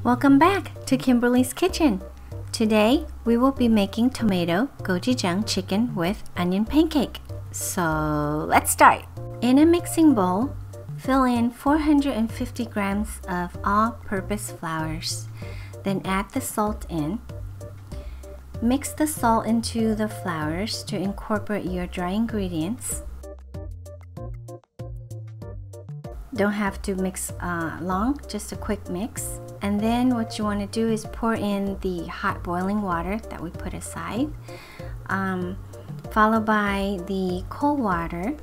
Welcome back to Kimberly's Kitchen. Today we will be making tomato gochujang chicken with onion pancake. So let's start. In a mixing bowl, fill in 450 grams of all-purpose flours. Then add the salt in. Mix the salt into the flours to incorporate your dry ingredients. Don't have to mix long, just a quick mix. And then what you want to do is pour in the hot boiling water that we put aside, followed by the cold water.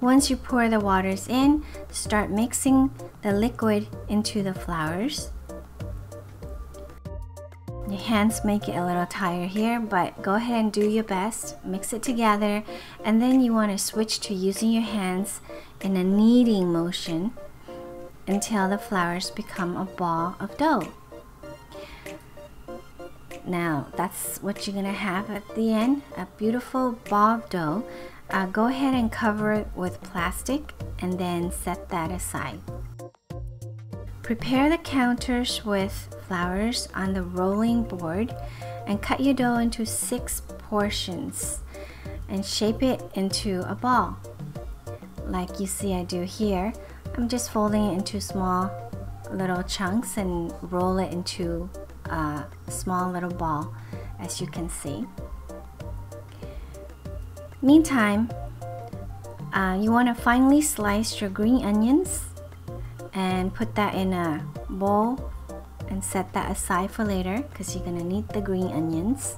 Once you pour the waters in, start mixing the liquid into the flours. Your hands may get a little tired here, but go ahead and do your best. Mix it together, and then you want to switch to using your hands in a kneading motion until the flours become a ball of dough. Now that's what you're gonna have at the end, a beautiful ball of dough. Go ahead and cover it with plastic and then set that aside. Prepare the counters with flours on the rolling board and cut your dough into 6 portions and shape it into a ball. Like you see I do here, I'm just folding it into small little chunks and roll it into a small little ball, as you can see. Meantime, you want to finely slice your green onions and put that in a bowl and set that aside for later because you're going to need the green onions.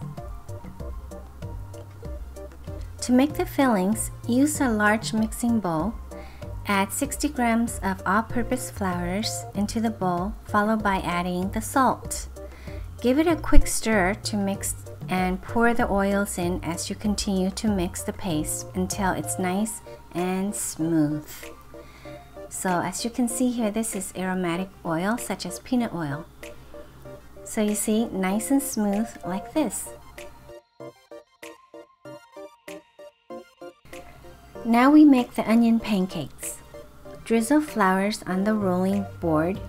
To make the fillings, use a large mixing bowl. Add 60 grams of all-purpose flours into the bowl, followed by adding the salt. Give it a quick stir to mix and pour the oils in as you continue to mix the paste until it's nice and smooth. So as you can see here, this is aromatic oil such as peanut oil. So you see, nice and smooth like this. Now we make the onion pancakes. Drizzle flours on the rolling board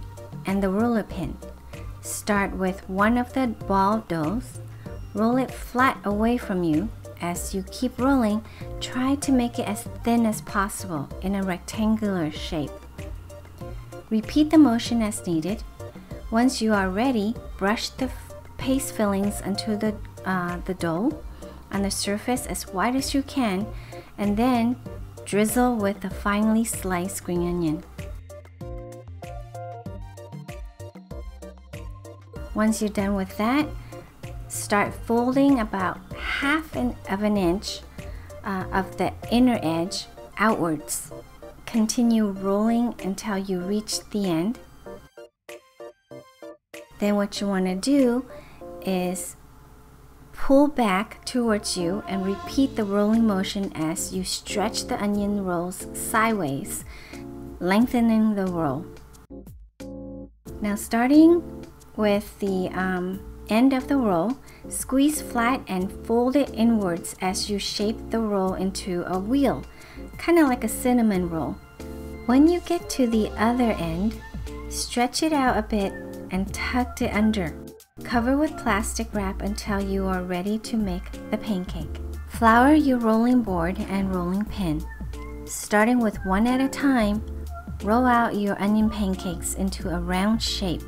and the roller pin. Start with one of the ball doughs. Roll it flat away from you. As you keep rolling, try to make it as thin as possible in a rectangular shape. Repeat the motion as needed. Once you are ready, brush the paste fillings onto the dough on the surface as wide as you can, and then drizzle with the finely sliced green onion. Once you're done with that, start folding about half of an inch of the inner edge outwards. Continue rolling until you reach the end. Then what you want to do is pull back towards you and repeat the rolling motion as you stretch the onion rolls sideways, lengthening the roll. Now starting with the end of the roll, squeeze flat and fold it inwards as you shape the roll into a wheel, kind of like a cinnamon roll. When you get to the other end, stretch it out a bit and tuck it under. Cover with plastic wrap until you are ready to make the pancake. Flour your rolling board and rolling pin. Starting with one at a time, roll out your onion pancakes into a round shape.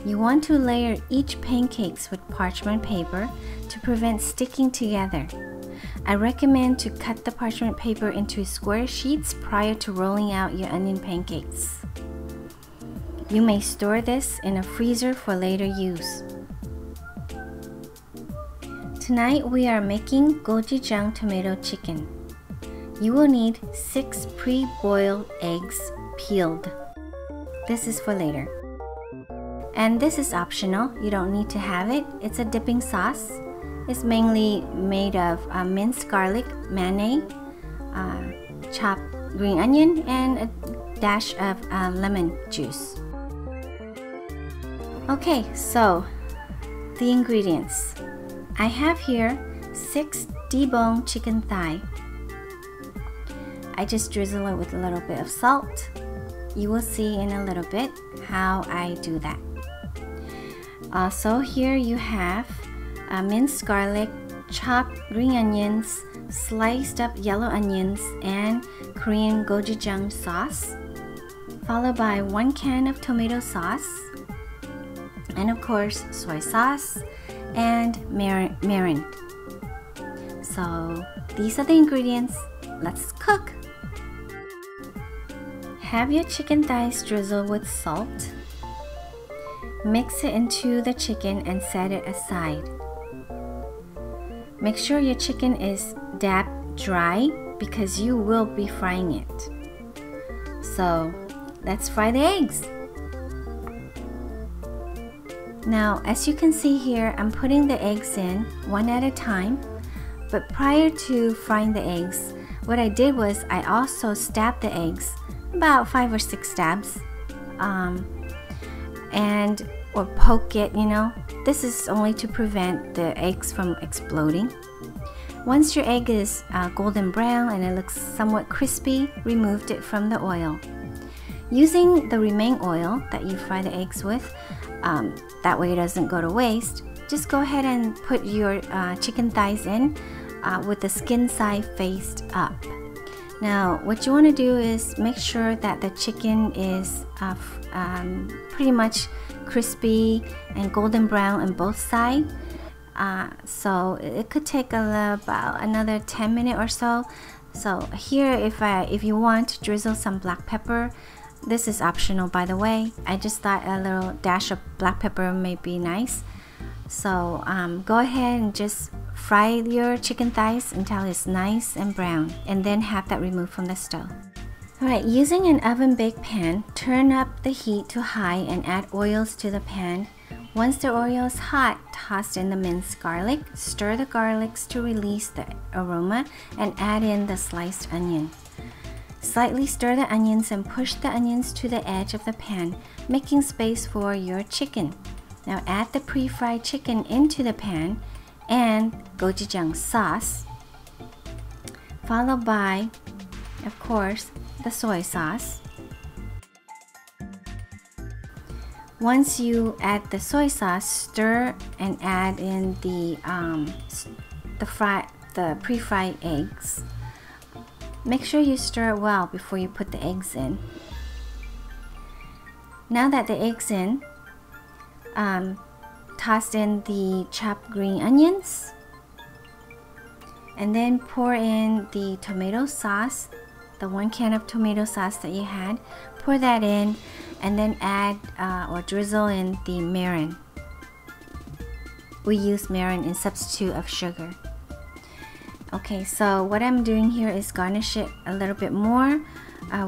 You want to layer each pancakes with parchment paper to prevent sticking together. I recommend to cut the parchment paper into square sheets prior to rolling out your onion pancakes. You may store this in a freezer for later use. Tonight we are making gochujang tomato chicken. You will need 6 pre-boiled eggs peeled. This is for later. And this is optional, you don't need to have it. It's a dipping sauce. It's mainly made of minced garlic, mayonnaise, chopped green onion, and a dash of lemon juice. Okay, so the ingredients. I have here 6 deboned chicken thigh. I just drizzle it with a little bit of salt, You will see in a little bit how I do that. Also, here you have minced garlic, chopped green onions, sliced up yellow onions, and Korean gochujang sauce, followed by 1 can of tomato sauce, and of course soy sauce and mirin. So these are the ingredients. Let's cook. Have your chicken thighs drizzled with salt. Mix it into the chicken and set it aside. Make sure your chicken is dabbed dry because you will be frying it. So let's fry the eggs. Now, as you can see here, I'm putting the eggs in one at a time. But prior to frying the eggs, what I did was I also stabbed the eggs, about 5 or 6 stabs, or poke it, you know. This is only to prevent the eggs from exploding. Once your egg is golden brown and it looks somewhat crispy, remove it from the oil. Using the remaining oil that you fry the eggs with, that way it doesn't go to waste, just go ahead and put your chicken thighs in with the skin side faced up. Now, what you want to do is make sure that the chicken is pretty much crispy and golden brown on both sides. So it could take about another 10 minutes or so. So here, if you want to drizzle some black pepper, this is optional, by the way. I just thought a little dash of black pepper may be nice. So go ahead and just fry your chicken thighs until it's nice and brown, and then have that removed from the stove. Alright, using an oven baked pan, turn up the heat to high and add oils to the pan. Once the oil is hot, toss in the minced garlic, stir the garlics to release the aroma, and add in the sliced onion. Slightly stir the onions and push the onions to the edge of the pan, making space for your chicken. Now add the pre-fried chicken into the pan and gochujang sauce, followed by, of course, the soy sauce. Once you add the soy sauce, stir and add in the pre-fried eggs. Make sure you stir it well before you put the eggs in. Now that the eggs in, toss in the chopped green onions, and then pour in the tomato sauce, the 1 can of tomato sauce that you had. Pour that in, and then add or drizzle in the mirin. We use mirin in substitute of sugar. Okay, so what I'm doing here is garnish it a little bit more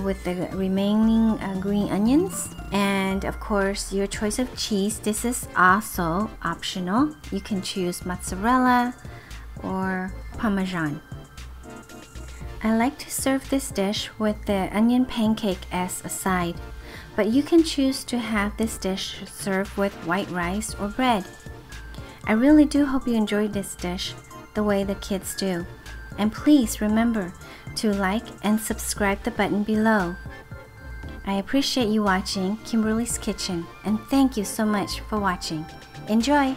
with the remaining green onions, and of course your choice of cheese. This is also optional. You can choose mozzarella or parmesan. I like to serve this dish with the onion pancake as a side, but you can choose to have this dish served with white rice or bread. I really do hope you enjoyed this dish the way the kids do. And please remember to like and subscribe the button below. I appreciate you watching Kimberly's Kitchen, and thank you so much for watching. Enjoy!